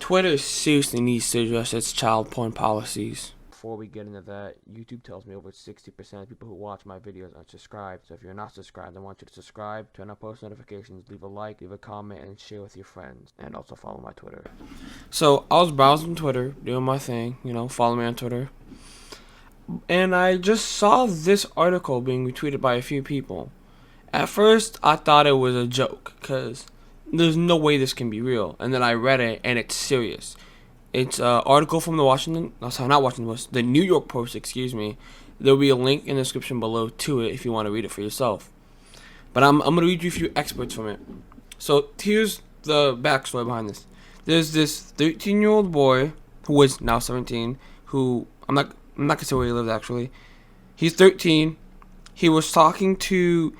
Twitter seriously needs to address its child porn policies. Before we get into that, YouTube tells me over 60% of people who watch my videos are subscribed. So if you're not subscribed, I want you to subscribe, turn on post notifications, leave a like, leave a comment, and share with your friends. And also follow my Twitter. So I was browsing Twitter, doing my thing, follow me on Twitter. And I just saw this article being retweeted by a few people. At first, I thought it was a joke, because there's no way this can be real. And then I read it, and it's serious. It's an article from the New York Post, excuse me. There'll be a link in the description below to it if you want to read it for yourself. But I'm going to read you a few excerpts from it. So here's the backstory behind this. There's this 13-year-old boy, who is now 17, who, I'm not going to say where he lives actually. He's 13. He was talking to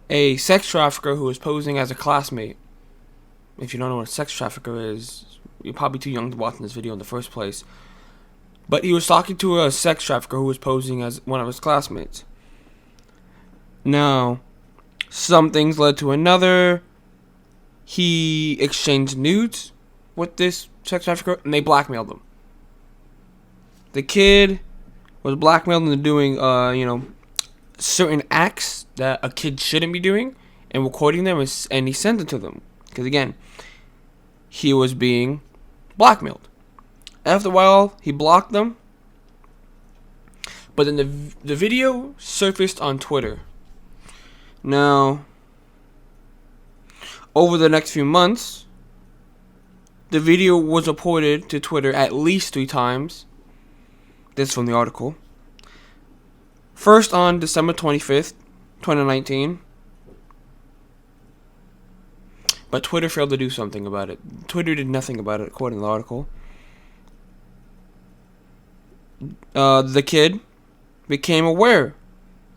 a sex trafficker who was posing as a classmate. If you don't know what a sex trafficker is, you're probably too young to watch this video in the first place. But he was talking to a sex trafficker who was posing as one of his classmates. Now, some things led to another. He exchanged nudes with this sex trafficker, and they blackmailed him. The kid was blackmailed into doing, certain acts that a kid shouldn't be doing, and recording them, and he sent it to them. Because again, he was being blackmailed. After a while, he blocked them. But then the video surfaced on Twitter. Now, over the next few months, the video was reported to Twitter at least 3 times. This is from the article. First on December 25th, 2019. But Twitter failed to do something about it. Twitter did nothing about it, according to the article. The kid became aware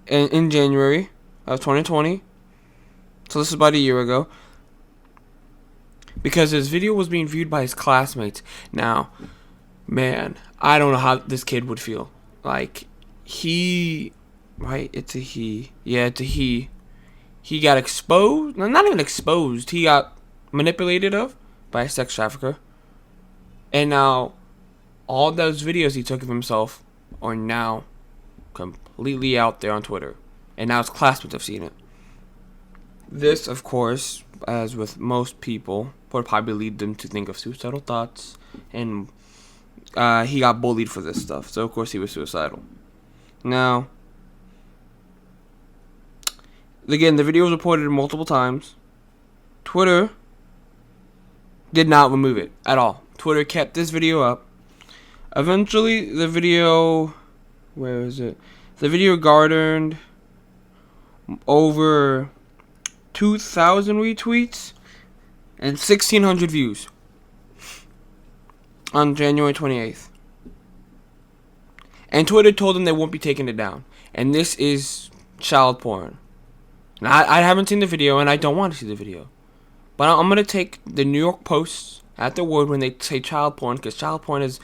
in January of 2020. So this is about a year ago. Because his video was being viewed by his classmates. Now, man, I don't know how this kid would feel. Like, it's a he. Yeah, it's a he. He got exposed. Not even exposed. He got manipulated by a sex trafficker. And now, all those videos he took of himself are now completely out there on Twitter. And now his classmates have seen it. This, of course, as with most people, would probably lead them to think of suicidal thoughts. And he got bullied for this stuff. So, of course, he was suicidal. Now, again, the video was reported multiple times. Twitter did not remove it at all. Twitter kept this video up. Eventually, the video... Where is it? The video garnered over 2,000 retweets and 1,600 views on January 28th. And Twitter told them they won't be taking it down. And this is child porn. Now, I haven't seen the video, and I don't want to see the video. But I'm going to take the New York Post at their word when they say child porn, because child porn is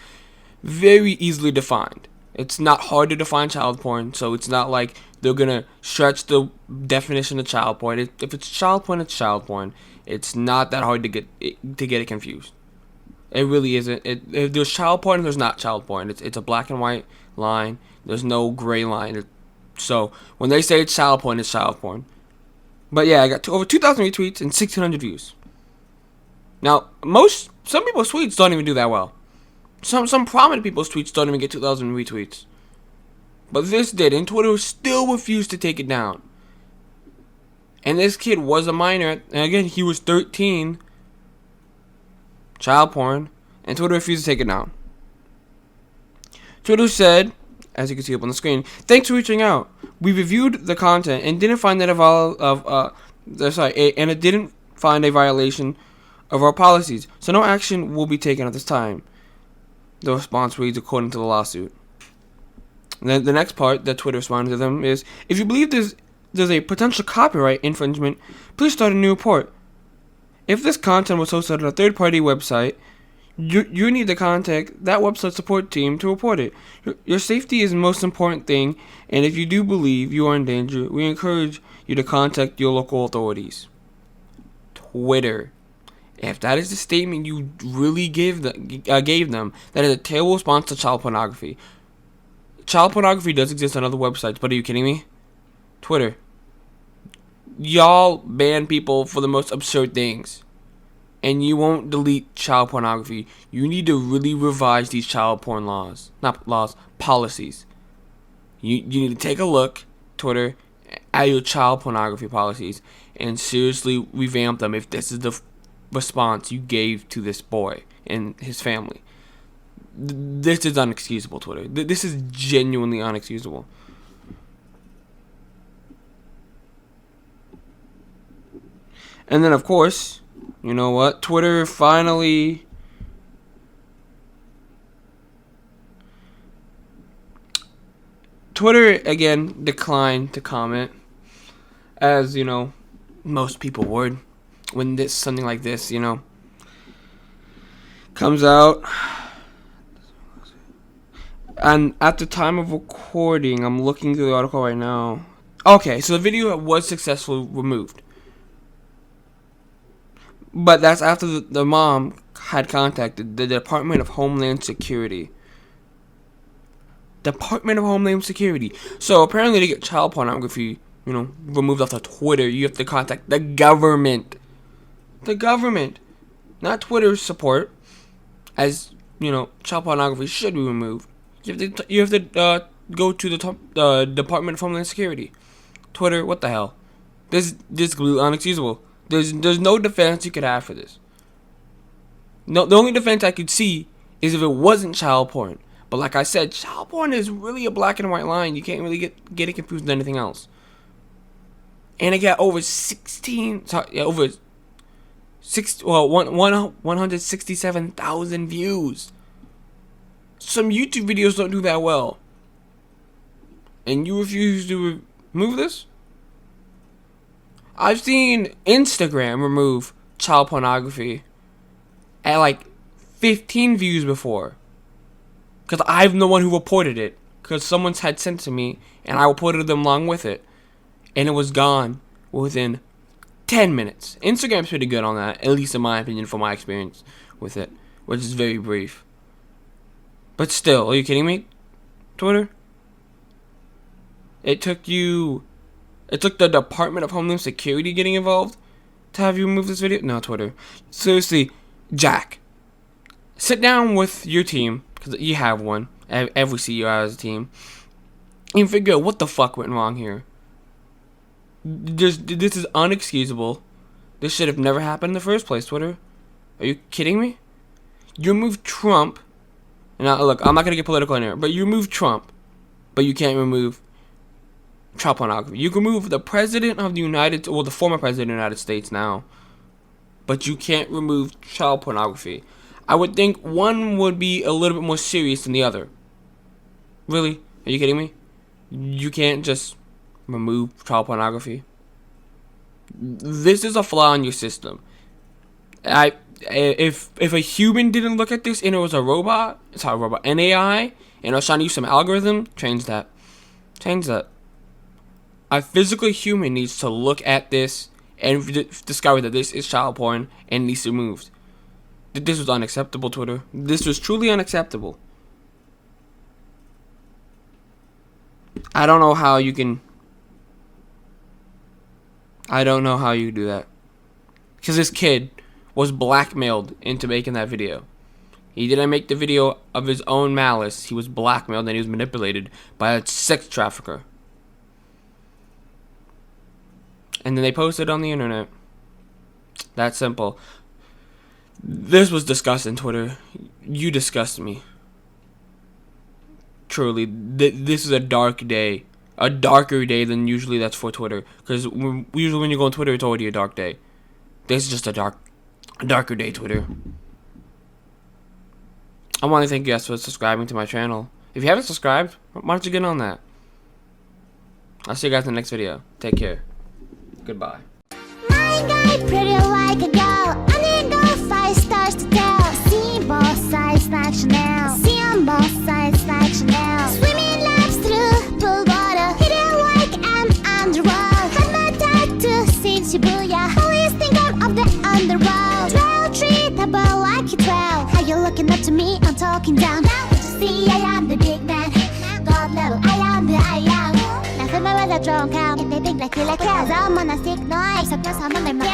very easily defined. It's not hard to define child porn, so it's not like they're going to stretch the definition of child porn. If it's child porn, it's child porn. It's not that hard to get it confused. It really isn't. If there's child porn, there's not child porn. It's a black and white line. There's no gray line. So when they say it's child porn, it's child porn. But yeah, I got over 2,000 retweets and 1,600 views. Now, some people's tweets don't even do that well. Some prominent people's tweets don't even get 2,000 retweets. But this did, and Twitter still refused to take it down. And this kid was a minor, and again, he was 13. Child porn, and Twitter refused to take it down. Twitter said, as you can see up on the screen, "Thanks for reaching out. We reviewed the content and didn't find that and it didn't find a violation of our policies, so no action will be taken at this time." The response reads according to the lawsuit. And then the next part that Twitter responded to them is, "If you believe there's a potential copyright infringement, please start a new report. If this content was hosted on a third-party website, you need to contact that website support team to report it. Your safety is the most important thing, and if you do believe you are in danger, we encourage you to contact your local authorities." Twitter. If that is the statement you really gave them, that is a terrible response to child pornography. Child pornography does exist on other websites, but are you kidding me? Twitter. Y'all ban people for the most absurd things. And you won't delete child pornography. You need to really revise these child porn laws. Not laws, policies. You need to take a look, Twitter, at your child pornography policies and seriously revamp them if this is the response you gave to this boy and his family. This is unexcusable, Twitter. This is genuinely unexcusable. And then, of course, you know what? Twitter finally... Twitter, again, declined to comment. As, you know, most people would. When something like this, you know, comes out. And at the time of recording, I'm looking through the article right now. Okay, so the video was successfully removed. But that's after the mom had contacted the Department of Homeland Security. Department of Homeland Security. So apparently to get child pornography, you know, removed off of Twitter, you have to contact the government. The government. Not Twitter's support. As, you know, child pornography should be removed. You have to go to the Department of Homeland Security. Twitter, what the hell? This is completely unexcusable. There's no defense you could have for this. No, the only defense I could see is if it wasn't child porn. But like I said, child porn is really a black and white line. You can't really get it confused with anything else. And it got over 167,000 views. Some YouTube videos don't do that well. And you refuse to remove this? I've seen Instagram remove child pornography at like 15 views before. Because I'm the one who reported it. Because someone had sent to me and I reported them along with it. And it was gone within 10 minutes. Instagram's pretty good on that, at least in my opinion, from my experience with it, which is very brief. But still, are you kidding me, Twitter? It took the Department of Homeland Security getting involved to have you remove this video? No, Twitter. Seriously, Jack, sit down with your team, because you have one. Every CEO has a team. And figure out what the fuck went wrong here. This is unexcusable. This should have never happened in the first place, Twitter. Are you kidding me? You removed Trump. Now, look, I'm not going to get political in here, but you remove Trump, but you can't remove child pornography. You can remove the president of the former president of the United States now, but you can't remove child pornography. I would think one would be a little bit more serious than the other. Really? Are you kidding me? You can't just remove child pornography. This is a flaw in your system. If a human didn't look at this and it was an AI, and it was trying to use some algorithm, change that. A physical human needs to look at this and discover that this is child porn and needs to be removed. This was unacceptable, Twitter. This was truly unacceptable. I don't know how you do that. Because this kid was blackmailed into making that video. He didn't make the video of his own malice. He was blackmailed and he was manipulated by a sex trafficker. And then they posted it on the internet. That simple. This was disgusting, Twitter. You disgust me. Truly, this is a dark day. A darker day than usually that's for Twitter. Because usually when you go on Twitter, it's already a dark day. This is just a darker day, Twitter. I want to thank you guys for subscribing to my channel. If you haven't subscribed, why don't you get on that? I'll see you guys in the next video. Take care. Goodbye. My guy pretty like a girl. I need go 5 stars to tell. See both sides like Chanel. See on both sides like Chanel. Swimming laps through pool water. Hidden like an underworld. Had my tattoo since Shibuya. Always think I'm of the underworld. talking up to me, I'm talking down. Now what you see, I am the big man. God level, I am the I am. Now feel my weather drunk out. If they big like you like hell, I'm on a sick noise. So close, I'm on my